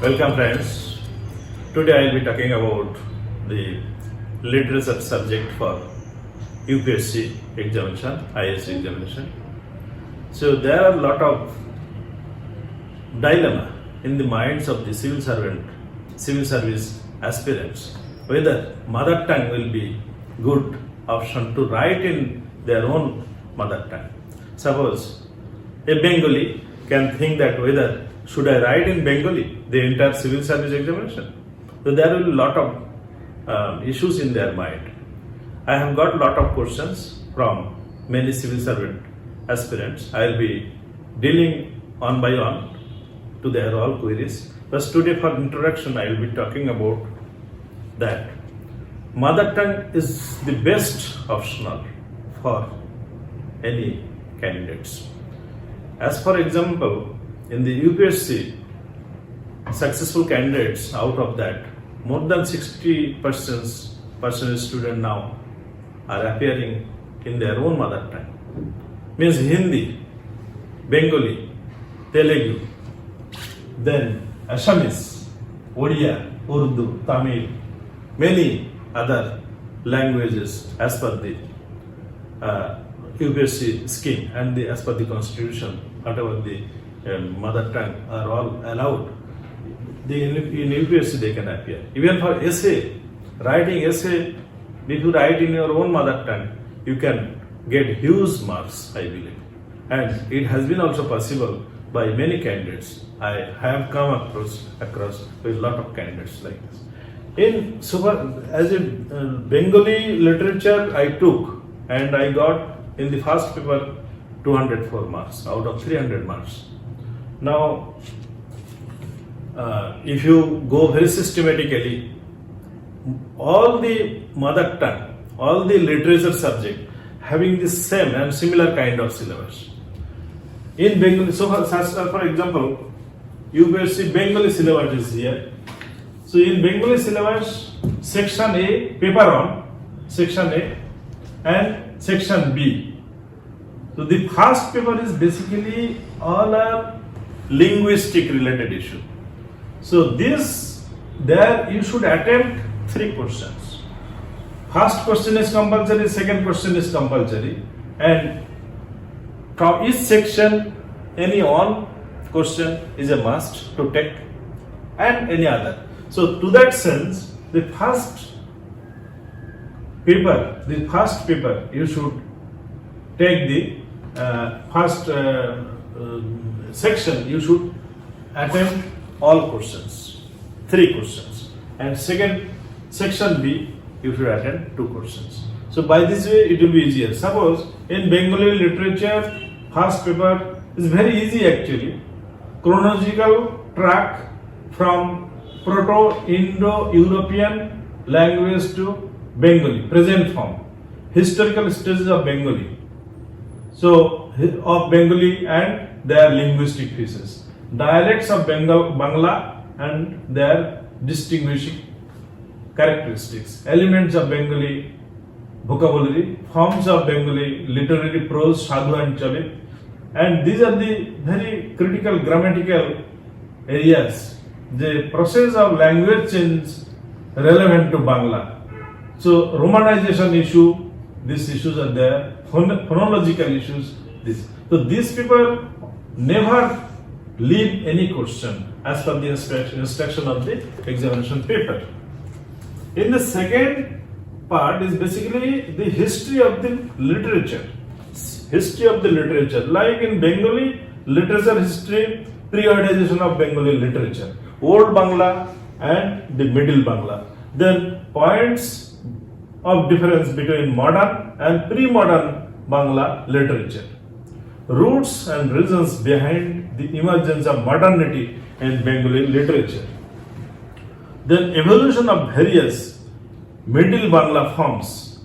Welcome friends. Today I will be talking about the literature subject for UPSC examination, IAS examination. So there are a lot of dilemma in the minds of the civil service aspirants, whether mother tongue will be good option to write in their own mother tongue. Suppose a Bengali can think that whether should I write in Bengali the entire civil service examination. So there will be a lot of issues in their mind. I have got a lot of questions from many civil servant aspirants. I will be dealing one by one to their all queries. But today for introduction I will be talking about that mother tongue is the best optional for any candidates. As for example, in the UPSC, successful candidates, out of that, more than 60% students now are appearing in their own mother tongue. Means Hindi, Bengali, Telugu, then Assamese, Odia, Urdu, Tamil, many other languages as per the UPSC scheme and as per the constitution, whatever the mother tongue are all allowed. In UPSC they can appear. Even for essay, writing essay, if you write in your own mother tongue, you can get huge marks, I believe. And it has been also possible by many candidates. I have come across with a lot of candidates like this. As a Bengali literature I took, and I got in the first paper 204 marks out of 300 marks. Now, if you go very systematically, all the mother tongue, all the literature subject having the same and similar kind of syllabus. In Bengali, so for example, UPSC Bengali syllabus is here. So in Bengali syllabus, section A, paper 1, section A and section B. So the first paper is basically all are linguistic related issue. So there you should attempt 3 questions. First question is compulsory, second question is compulsory, and from each section any one question is a must to take and any other. So to that sense, the first paper you should take the first section, you should attempt all questions, 3 questions, and second section B you should attempt 2 questions. So by this way it will be easier. Suppose in Bengali literature first paper is very easy actually. Chronological track from Proto-Indo-European language to Bengali, present form, historical stages of Bengali. So of Bengali and their linguistic features, dialects of Bangla and their distinguishing characteristics, elements of Bengali vocabulary, forms of Bengali literary prose, Sadhu and Chalit, and these are the very critical grammatical areas. The process of language change relevant to Bangla. So Romanization issue, these issues are there, phonological issues. So these people never leave any question as per the instruction of the examination paper. In the second part is basically the history of the literature. Like in Bengali literature history, periodization of Bengali literature, Old Bangla and the Middle Bangla. Then points of difference between modern and pre-modern Bangla literature. Roots and reasons behind the emergence of modernity in Bengali literature. Then evolution of various Middle Bangla forms,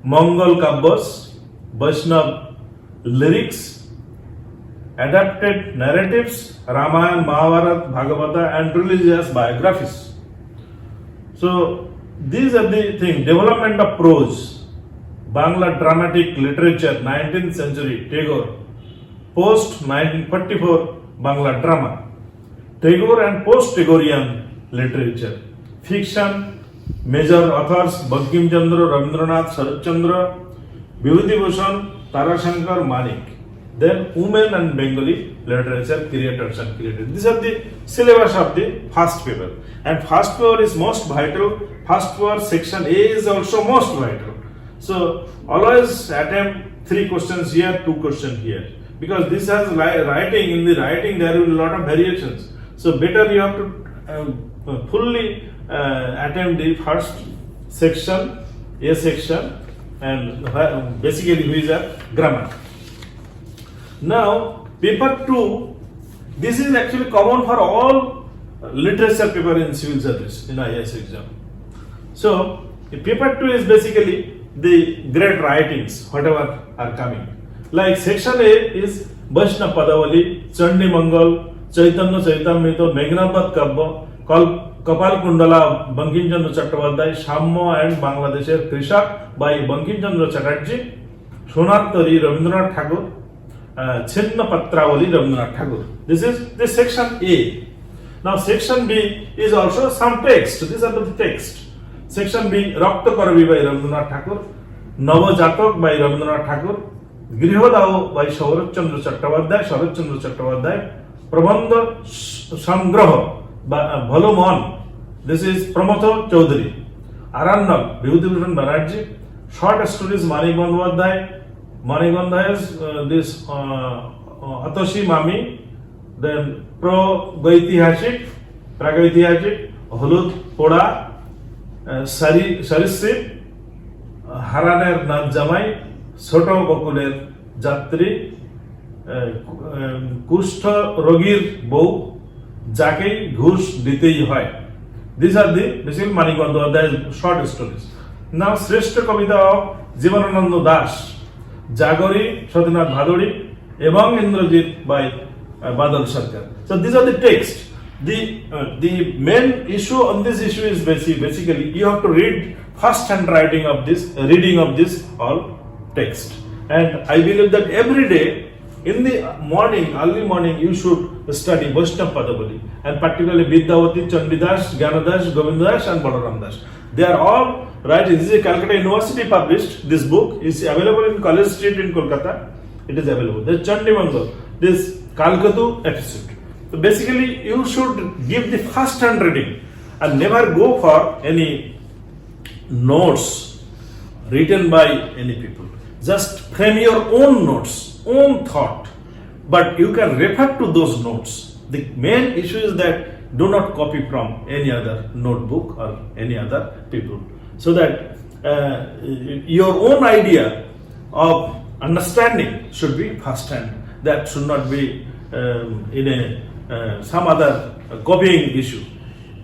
Mongol Kabbas, Vaishnav lyrics, adapted narratives, Ramayana, Mahabharata, Bhagavata and religious biographies. So these are the things. Development of prose, Bangla dramatic literature, 19th century, Tagore, post 1944 Bangla drama, Tagore and post-Tagorean literature. Fiction, major authors Bankim Chandra, Rabindranath, Sharat Chandra, Vibhuti Bhushan, Tarashankar, Manik. Then women and Bengali literature creators and created. These are the syllabus of the first paper. And first paper is most vital. First paper section A is also most vital. So always attempt 3 questions here, 2 questions here. Because this has writing, in the writing there will be a lot of variations. So better you have to fully attempt the first section, A section, and basically which is a grammar. Now, paper 2, this is actually common for all literature paper in civil service in IAS exam. So, paper 2 is basically the great writings, whatever are coming. Like section A is Vaishnav Padavali, Chandi Mangal, Chaitanya Chaitamrita, Meghnad Kabba, Kapal Kundala, Bankim Chandra Chattopadhyay, Shammo and Bangladesher Krishak by Bankim Chandra Chatterjee, Sonartari Rabindranath Tagore, Chinna Patravali Rabindranath Tagore. This is the section A. Now section B is also some text. These are the text. Section B, Rakta Karavi by Rabindranath Tagore, Navajatak by Rabindranath Tagore, Grihodao by Sharat Chandra Chattopadhyay, Prabandha Sangraha by Bhalomon. This is Pramotho Chaudhary. Arannak, Vibhuti Bhushan Banerjee. Short stories, Manik Bandhay's this Atoshi Mami. Then Pragoitihashik, Holud Poda, Sarisip, Haraner Nath Jamai, Soto Bokuler Jatri, Kushta Rogir Bou, Jake Ghush Ditei Hoy. These are the basically Manik Bandhay's short stories. Now, Sreshta Kavita of Jivanananda Das, Jagori, Satyanath Bhaduri, Ebang Indrajit by Badal Sarkar. So these are the texts. The main issue on this issue is basically you have to read first hand reading of this all text. And I believe that every day in the morning, early morning, you should study Vaishnav Padavali and particularly Vidyavati, Chandidas, Gyanadas, Govindas and Balaram Das. They are all writing. This is a Calcutta University published. This book is available in College Street in Kolkata. It is available. The Chandi Mangal, this Kalkatu episode. So basically, you should give the first hand reading and never go for any notes written by any people. Just frame your own notes, own thought, but you can refer to those notes. The main issue is that do not copy from any other notebook or any other people, so that your own idea of understanding should be first hand. That should not be in some other copying issue.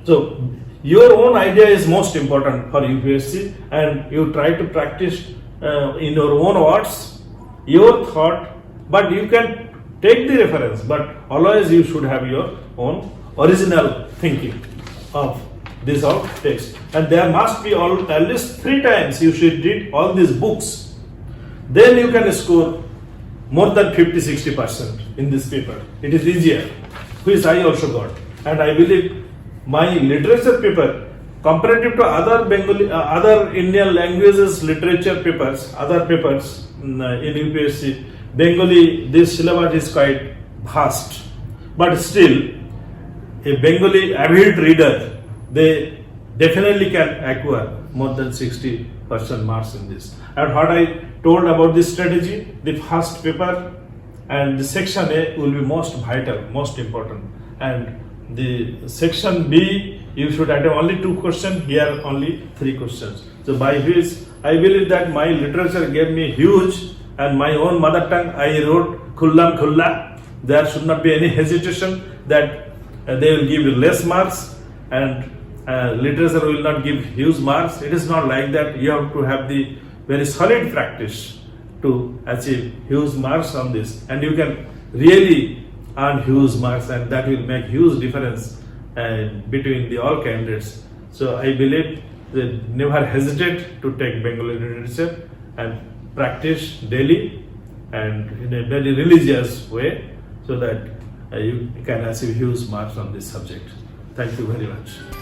So your own idea is most important for UPSC, and you try to practice in your own words, your thought, but you can take the reference, but always you should have your own original thinking of this all text. And there must be at least 3 times you should read all these books. Then you can score more than 50-60% in this paper. It is easier, which I also got. And I believe my literature paper, comparative to other Bengali, other Indian languages literature papers, other papers in UPSC, Bengali, this syllabus is quite vast. But still, a Bengali avid reader, they definitely can acquire more than 60% marks in this. And what I told about this strategy, the first paper and the section A will be most vital, most important. And the section B, you should attempt only 2 questions, here only 3 questions. So by which I believe that my literature gave me huge, and my own mother tongue I wrote Khullam Khulla. There should not be any hesitation that they will give you less marks and literature will not give huge marks. It is not like that. You have to have the very solid practice to achieve huge marks on this, and you can really earn huge marks, and that will make huge difference between the all candidates. So I believe that never hesitate to take Bengali literature and practice daily and in a very religious way, so that you can achieve huge marks on this subject. Thank you very much.